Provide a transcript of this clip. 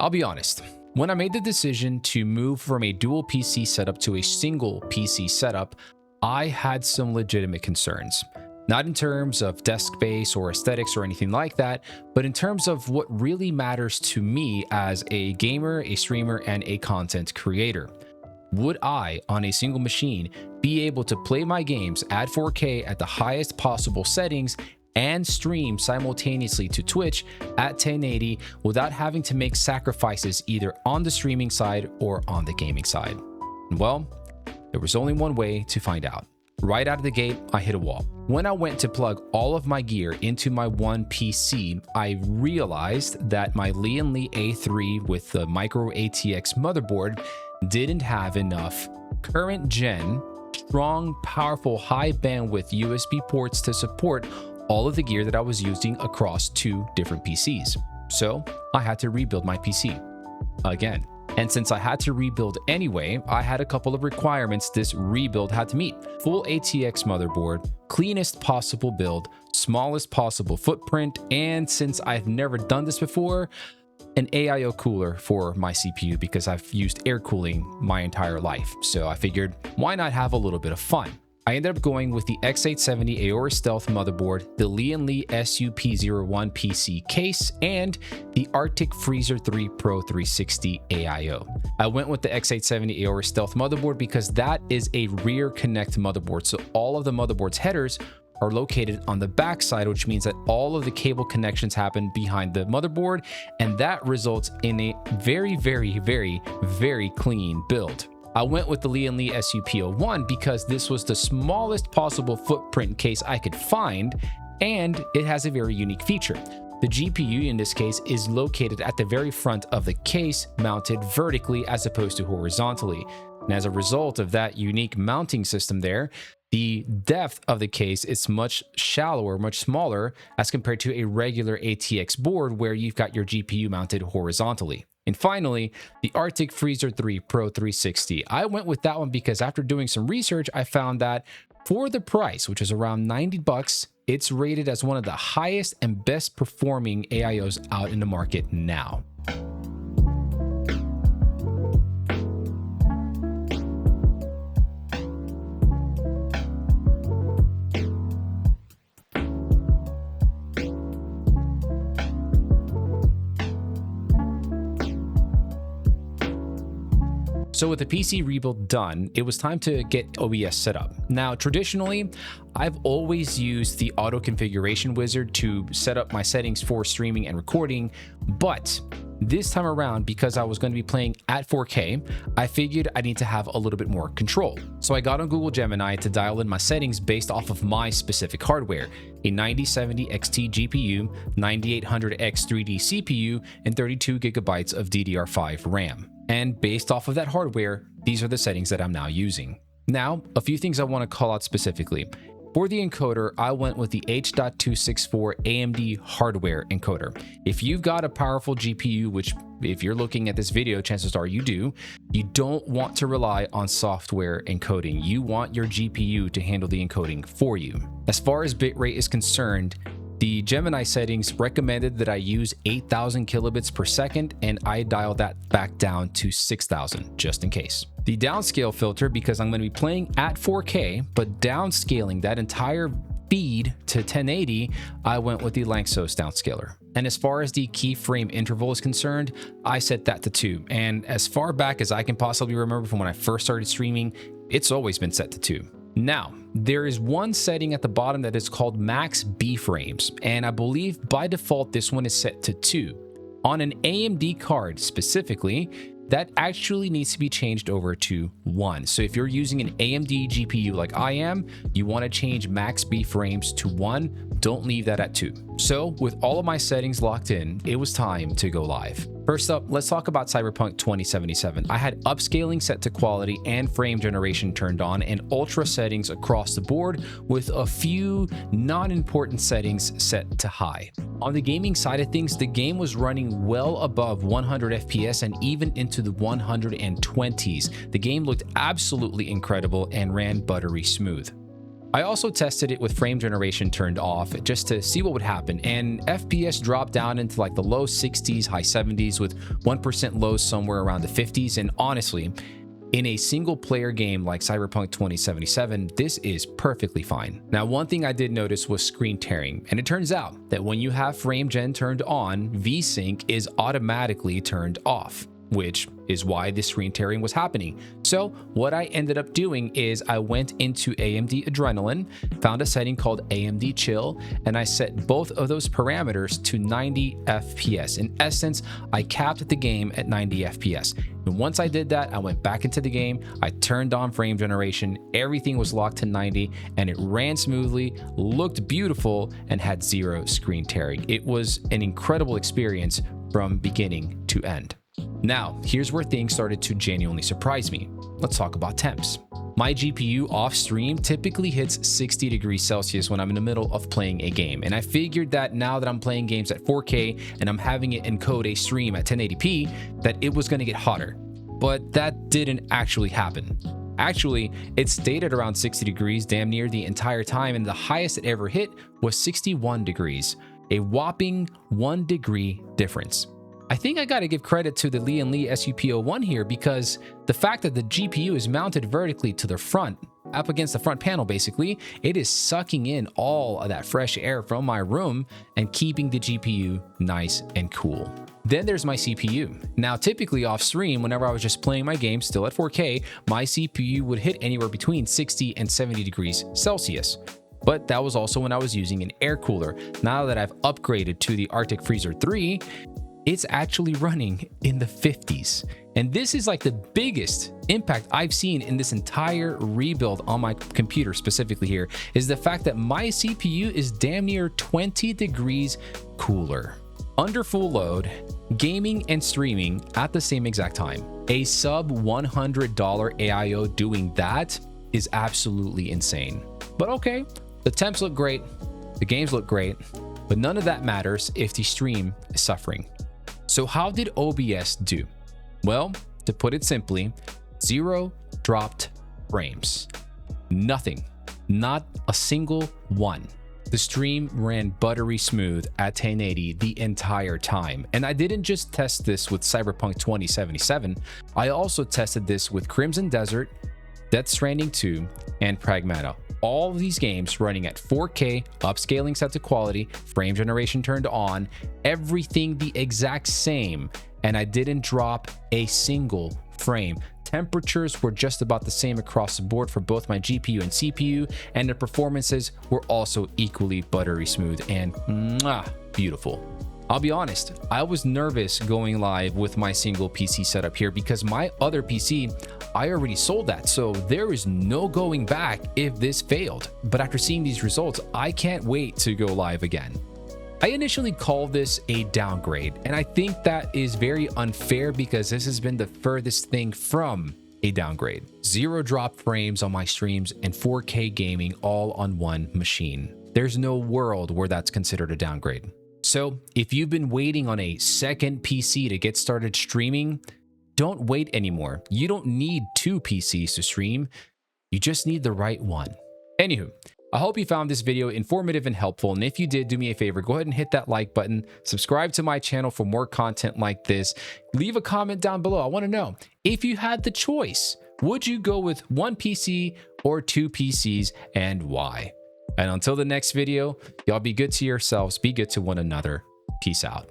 I'll be honest, when I made the decision to move from a dual PC setup to a single PC setup, I had some legitimate concerns. Not in terms of desk space or aesthetics or anything like that, but in terms of what really matters to me as a gamer, a streamer, and a content creator. Would I, on a single machine, be able to play my games at 4K at the highest possible settings and stream simultaneously to Twitch at 1080 without having to make sacrifices either on the streaming side or on the gaming side? Well, there was only one way to find out. Right out of the gate, I hit a wall. When I went to plug all of my gear into my one PC, I realized that my Lian A3 with the micro ATX motherboard didn't have enough current gen, strong, powerful, high bandwidth USB ports to support all of the gear that I was using across two different PCs. So I had to rebuild my PC again. And since I had to rebuild anyway, I had a couple of requirements this rebuild had to meet. Full ATX motherboard, cleanest possible build, smallest possible footprint, and since I've never done this before, an AIO cooler for my CPU because I've used air cooling my entire life. So I figured, why not have a little bit of fun? I ended up going with the X870 Aorus Stealth motherboard, the Lian SUP01 PC case, and the Arctic Freezer 3 Pro 360 AIO. I went with the X870 Aorus Stealth motherboard because that is a rear connect motherboard, so all of the motherboard's headers are located on the back side, which means that all of the cable connections happen behind the motherboard, and that results in a very, very, very, very clean build. I went with the Lian SUP01 because this was the smallest possible footprint case I could find, and it has a very unique feature. The GPU in this case is located at the very front of the case, mounted vertically as opposed to horizontally. And as a result of that unique mounting system there, the depth of the case is much shallower, much smaller as compared to a regular ATX board where you've got your GPU mounted horizontally. And finally, the Arctic Freezer 3 Pro 360. I went with that one because after doing some research, I found that for the price, which is around $90, it's rated as one of the highest and best performing AIOs out in the market now. So with the PC rebuild done, it was time to get OBS set up. Now, traditionally, I've always used the auto configuration wizard to set up my settings for streaming and recording, but this time around, because I was going to be playing at 4K, I figured I need to have a little bit more control. So I got on Google Gemini to dial in my settings based off of my specific hardware, a 9070 XT GPU, 9800X 3D CPU, and 32 gigabytes of DDR5 RAM. And based off of that hardware, these are the settings that I'm now using. Now, a few things I want to call out specifically. For the encoder, I went with the H.264 AMD hardware encoder. If you've got a powerful GPU, which if you're looking at this video, chances are you do, you don't want to rely on software encoding. You want your GPU to handle the encoding for you. As far as bitrate is concerned, the Gemini settings recommended that I use 8,000 kilobits per second, and I dialed that back down to 6,000 just in case. The downscale filter, because I'm going to be playing at 4K, but downscaling that entire feed to 1080, I went with the Lanczos downscaler. And as far as the keyframe interval is concerned, I set that to 2. And as far back as I can possibly remember from when I first started streaming, it's always been set to 2. Now, there is one setting at the bottom that is called max B frames, and I believe by default this one is set to 2. On an AMD card specifically, that actually needs to be changed over to 1. So if you're using an AMD GPU like I am, you want to change max B frames to 1. Don't leave that at 2. So with all of my settings locked in, it was time to go live. First up, let's talk about Cyberpunk 2077. I had upscaling set to quality and frame generation turned on, and ultra settings across the board with a few non-important settings set to high. On the gaming side of things, the game was running well above 100 FPS and even into the 120s. The game looked absolutely incredible and ran buttery smooth. I also tested it with frame generation turned off just to see what would happen, and FPS dropped down into like the low 60s, high 70s with 1% lows somewhere around the 50s, and honestly, in a single player game like Cyberpunk 2077, this is perfectly fine. Now, one thing I did notice was screen tearing, and it turns out that when you have frame gen turned on, VSync is automatically turned off, which is why the screen tearing was happening. So what I ended up doing is I went into AMD Adrenalin, found a setting called AMD Chill, and I set both of those parameters to 90 FPS. In essence, I capped the game at 90 FPS. And once I did that, I went back into the game, I turned on frame generation, everything was locked to 90, and it ran smoothly, looked beautiful, and had zero screen tearing. It was an incredible experience from beginning to end. Now, here's where things started to genuinely surprise me. Let's talk about temps. My GPU off stream typically hits 60 degrees Celsius when I'm in the middle of playing a game. And I figured that now that I'm playing games at 4K and I'm having it encode a stream at 1080p, that it was going to get hotter. But that didn't actually happen. Actually, it stayed at around 60 degrees damn near the entire time, and the highest it ever hit was 61 degrees, a whopping 1 degree difference. I think I gotta give credit to the Lian SUP01 here, because the fact that the GPU is mounted vertically to the front, up against the front panel basically, it is sucking in all of that fresh air from my room and keeping the GPU nice and cool. Then there's my CPU. Now, typically off stream, whenever I was just playing my game still at 4K, my CPU would hit anywhere between 60 and 70 degrees Celsius. But that was also when I was using an air cooler. Now that I've upgraded to the Arctic Freezer 3, it's actually running in the 50s. And this is like the biggest impact I've seen in this entire rebuild on my computer specifically here, is the fact that my CPU is damn near 20 degrees cooler. Under full load, gaming and streaming at the same exact time. A sub $100 AIO doing that is absolutely insane. But okay, the temps look great, the games look great, but none of that matters if the stream is suffering. So how did OBS do? Well, to put it simply, 0 dropped frames. Nothing. Not a single one. The stream ran buttery smooth at 1080 the entire time. And I didn't just test this with Cyberpunk 2077, I also tested this with Crimson Desert, Death Stranding 2, and Pragmata. All of these games running at 4K, upscaling set to quality, frame generation turned on, everything the exact same, and I didn't drop a single frame. Temperatures were just about the same across the board for both my GPU and CPU, and the performances were also equally buttery smooth and beautiful. I'll be honest, I was nervous going live with my single PC setup here because my other PC, I already sold that, so there is no going back if this failed. But after seeing these results, I can't wait to go live again. I initially called this a downgrade, and I think that is very unfair because this has been the furthest thing from a downgrade. 0 drop frames on my streams and 4K gaming all on one machine. There's no world where that's considered a downgrade. So if you've been waiting on a second PC to get started streaming, don't wait anymore. You don't need 2 PCs to stream. You just need the right one. Anywho, I hope you found this video informative and helpful. And if you did, do me a favor, go ahead and hit that like button, subscribe to my channel for more content like this. Leave a comment down below. I want to know, if you had the choice, would you go with 1 PC or 2 PCs and why? And until the next video, y'all be good to yourselves, be good to one another. Peace out.